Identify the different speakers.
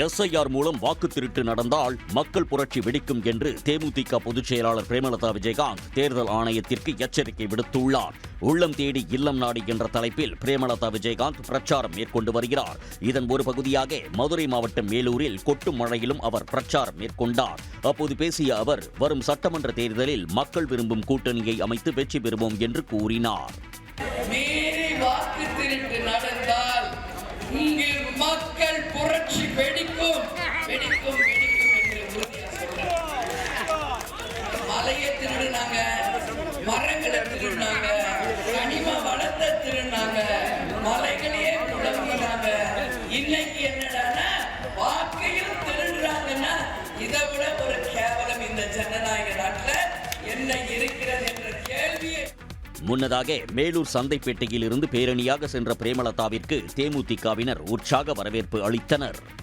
Speaker 1: SIR மூலம் வாக்கு திருட்டு நடந்தால் மக்கள் புரட்சி வெடிக்கும் என்று தேமுதிக பொதுச் செயலாளர் பிரேமலதா விஜயகாந்த் தேர்தல் ஆணையத்திற்கு எச்சரிக்கை விடுத்துள்ளார். உள்ளம் தேடி இல்லம் நாடி என்ற தலைப்பில் பிரேமலதா விஜயகாந்த் பிரச்சாரம் மேற்கொண்டு வருகிறார். இதன் ஒரு பகுதியாக மதுரை மாவட்டம் மேலூரில் கொட்டும் மழையிலும் அவர் பிரச்சாரம் மேற்கொண்டார். அப்போது பேசிய அவர், வரும் சட்டமன்ற தேர்தலில் மக்கள் விரும்பும் கூட்டணியை அமைத்து வெற்றி பெறுவோம் என்று கூறினார்.
Speaker 2: வாக்கு திருட்டு நடந்தால் இங்கு மக்கள் புரட்சி வெடிக்கும் வெடிக்கும் வெடிக்கும் என்று உறுதியா சொல்றேன். மலையை திருடுனாங்க, மரங்களை திருடுனாங்க, கனிம வளத்தை திருடுனாங்க, மலைகளையே குழம்பினாங்க. இன்னைக்கு என்னடானா வாக்கையும் திருடுறாங்கன்னா இதை விட ஒரு கேவலம் இந்த ஜனநாயக நாட்டில் என்ன இருக்கிறது என்ற கேள்வியை.
Speaker 1: முன்னதாக மேலூர் சந்தைப்பேட்டையில் இருந்து பேரணியாக சென்ற பிரேமலதாவிற்கு தேமுதிகவினர் உற்சாக வரவேற்பு அளித்தனர்.